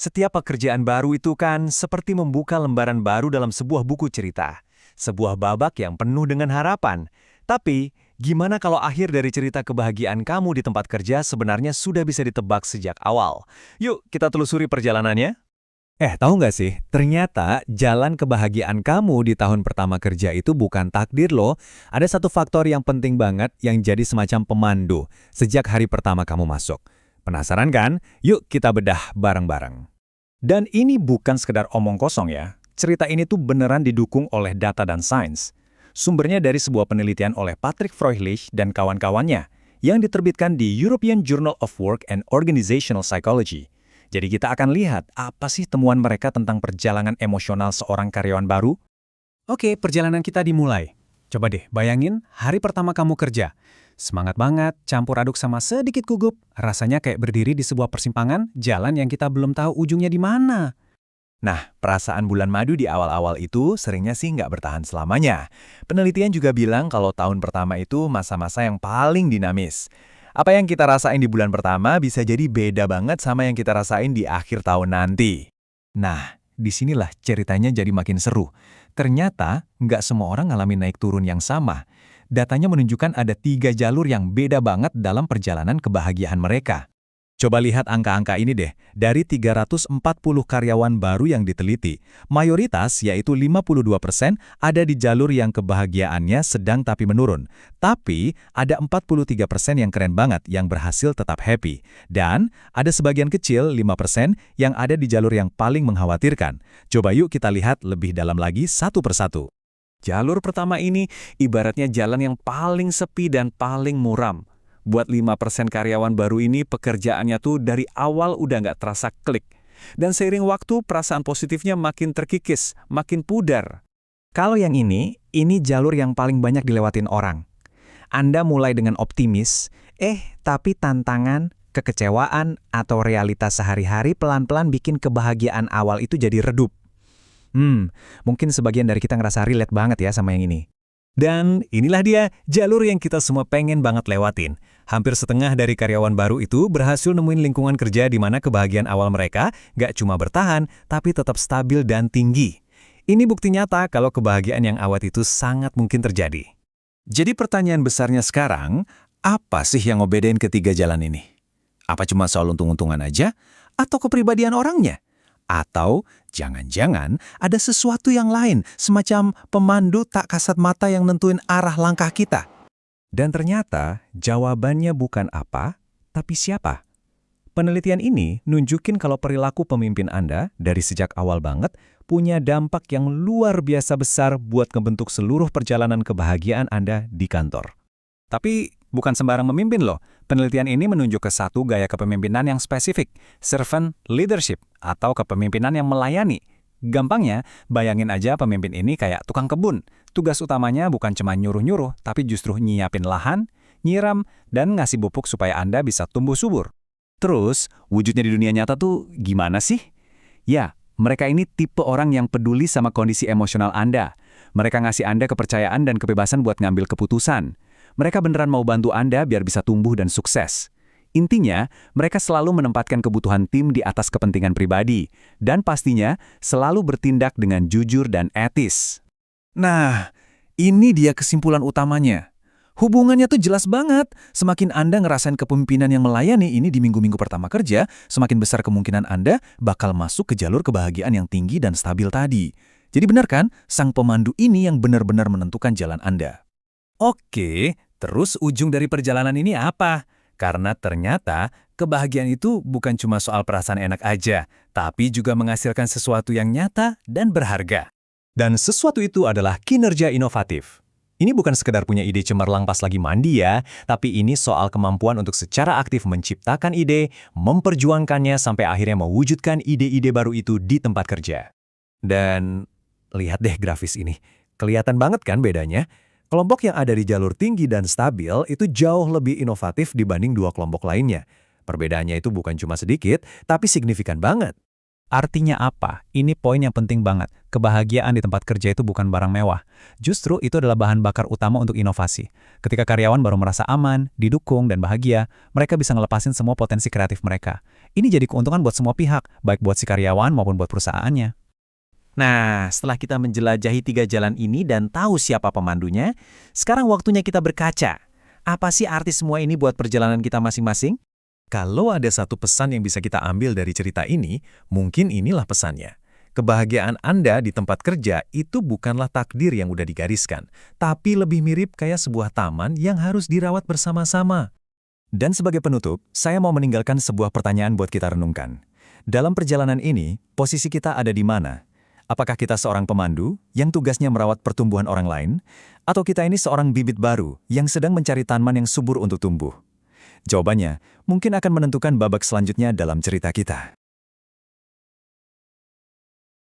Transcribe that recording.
Setiap pekerjaan baru itu kan seperti membuka lembaran baru dalam sebuah buku cerita. Sebuah babak yang penuh dengan harapan. Tapi, gimana kalau akhir dari cerita kebahagiaan kamu di tempat kerja sebenarnya sudah bisa ditebak sejak awal? Yuk, kita telusuri perjalanannya. Tahu nggak sih, ternyata jalan kebahagiaan kamu di tahun pertama kerja itu bukan takdir loh. Ada satu faktor yang penting banget yang jadi semacam pemandu sejak hari pertama kamu masuk. Penasaran kan? Yuk kita bedah bareng-bareng. Dan ini bukan sekedar omong kosong ya. Cerita ini tuh beneran didukung oleh data dan sains. Sumbernya dari sebuah penelitian oleh Patrick Froelich dan kawan-kawannya yang diterbitkan di European Journal of Work and Organizational Psychology. Jadi kita akan lihat apa sih temuan mereka tentang perjalanan emosional seorang karyawan baru. Oke, perjalanan kita dimulai. Coba deh bayangin hari pertama kamu kerja. Semangat banget, campur aduk sama sedikit gugup. Rasanya kayak berdiri di sebuah persimpangan, jalan yang kita belum tahu ujungnya di mana. Nah, perasaan bulan madu di awal-awal itu seringnya sih nggak bertahan selamanya. Penelitian juga bilang kalau tahun pertama itu masa-masa yang paling dinamis. Apa yang kita rasain di bulan pertama bisa jadi beda banget sama yang kita rasain di akhir tahun nanti. Nah, disinilah ceritanya jadi makin seru. Ternyata, nggak semua orang ngalamin naik turun yang sama. Datanya menunjukkan ada 3 jalur yang beda banget dalam perjalanan kebahagiaan mereka. Coba lihat angka-angka ini deh. Dari 340 karyawan baru yang diteliti, mayoritas yaitu 52% ada di jalur yang kebahagiaannya sedang tapi menurun. Tapi ada 43% yang keren banget yang berhasil tetap happy. Dan ada sebagian kecil 5% yang ada di jalur yang paling mengkhawatirkan. Coba yuk kita lihat lebih dalam lagi satu persatu. Jalur pertama ini ibaratnya jalan yang paling sepi dan paling muram. Buat 5% karyawan baru ini pekerjaannya tuh dari awal udah nggak terasa klik. Dan seiring waktu perasaan positifnya makin terkikis, makin pudar. Kalau yang ini jalur yang paling banyak dilewatin orang. Anda mulai dengan optimis, tapi tantangan, kekecewaan, atau realitas sehari-hari pelan-pelan bikin kebahagiaan awal itu jadi redup. Mungkin sebagian dari kita ngerasa relate banget ya sama yang ini. Dan inilah dia jalur yang kita semua pengen banget lewatin. Hampir setengah dari karyawan baru itu berhasil nemuin lingkungan kerja di mana kebahagiaan awal mereka gak cuma bertahan, tapi tetap stabil dan tinggi. Ini bukti nyata kalau kebahagiaan yang awet itu sangat mungkin terjadi. Jadi pertanyaan besarnya sekarang, apa sih yang ngebedain ketiga jalan ini? Apa cuma soal untung-untungan aja? Atau kepribadian orangnya? Atau jangan-jangan ada sesuatu yang lain, semacam pemandu tak kasat mata yang nentuin arah langkah kita. Dan ternyata jawabannya bukan apa, tapi siapa. Penelitian ini nunjukin kalau perilaku pemimpin Anda dari sejak awal banget punya dampak yang luar biasa besar buat ngebentuk seluruh perjalanan kebahagiaan Anda di kantor. Tapi bukan sembarang memimpin loh. Penelitian ini menunjuk ke satu gaya kepemimpinan yang spesifik, servant leadership, atau kepemimpinan yang melayani. Gampangnya, bayangin aja pemimpin ini kayak tukang kebun. Tugas utamanya bukan cuma nyuruh-nyuruh, tapi justru nyiapin lahan, nyiram, dan ngasih pupuk supaya Anda bisa tumbuh subur. Terus, wujudnya di dunia nyata tuh gimana sih? Ya, mereka ini tipe orang yang peduli sama kondisi emosional Anda. Mereka ngasih Anda kepercayaan dan kebebasan buat ngambil keputusan. Mereka beneran mau bantu Anda biar bisa tumbuh dan sukses. Intinya, mereka selalu menempatkan kebutuhan tim di atas kepentingan pribadi, dan pastinya selalu bertindak dengan jujur dan etis. Nah, ini dia kesimpulan utamanya. Hubungannya tuh jelas banget. Semakin Anda ngerasain kepemimpinan yang melayani ini di minggu-minggu pertama kerja, semakin besar kemungkinan Anda bakal masuk ke jalur kebahagiaan yang tinggi dan stabil tadi. Jadi benar kan, sang pemandu ini yang benar-benar menentukan jalan Anda. Oke, terus ujung dari perjalanan ini apa? Karena ternyata kebahagiaan itu bukan cuma soal perasaan enak aja, tapi juga menghasilkan sesuatu yang nyata dan berharga. Dan sesuatu itu adalah kinerja inovatif. Ini bukan sekedar punya ide cemerlang pas lagi mandi ya, tapi ini soal kemampuan untuk secara aktif menciptakan ide, memperjuangkannya sampai akhirnya mewujudkan ide-ide baru itu di tempat kerja. Dan lihat deh grafis ini, kelihatan banget kan bedanya? Kelompok yang ada di jalur tinggi dan stabil itu jauh lebih inovatif dibanding 2 kelompok lainnya. Perbedaannya itu bukan cuma sedikit, tapi signifikan banget. Artinya apa? Ini poin yang penting banget. Kebahagiaan di tempat kerja itu bukan barang mewah. Justru itu adalah bahan bakar utama untuk inovasi. Ketika karyawan baru merasa aman, didukung, dan bahagia, mereka bisa ngelepasin semua potensi kreatif mereka. Ini jadi keuntungan buat semua pihak, baik buat si karyawan maupun buat perusahaannya. Nah, setelah kita menjelajahi 3 jalan ini dan tahu siapa pemandunya, sekarang waktunya kita berkaca. Apa sih arti semua ini buat perjalanan kita masing-masing? Kalau ada satu pesan yang bisa kita ambil dari cerita ini, mungkin inilah pesannya. Kebahagiaan Anda di tempat kerja itu bukanlah takdir yang udah digariskan, tapi lebih mirip kayak sebuah taman yang harus dirawat bersama-sama. Dan sebagai penutup, saya mau meninggalkan sebuah pertanyaan buat kita renungkan. Dalam perjalanan ini, posisi kita ada di mana? Apakah kita seorang pemandu yang tugasnya merawat pertumbuhan orang lain? Atau kita ini seorang bibit baru yang sedang mencari tanaman yang subur untuk tumbuh? Jawabannya mungkin akan menentukan babak selanjutnya dalam cerita kita.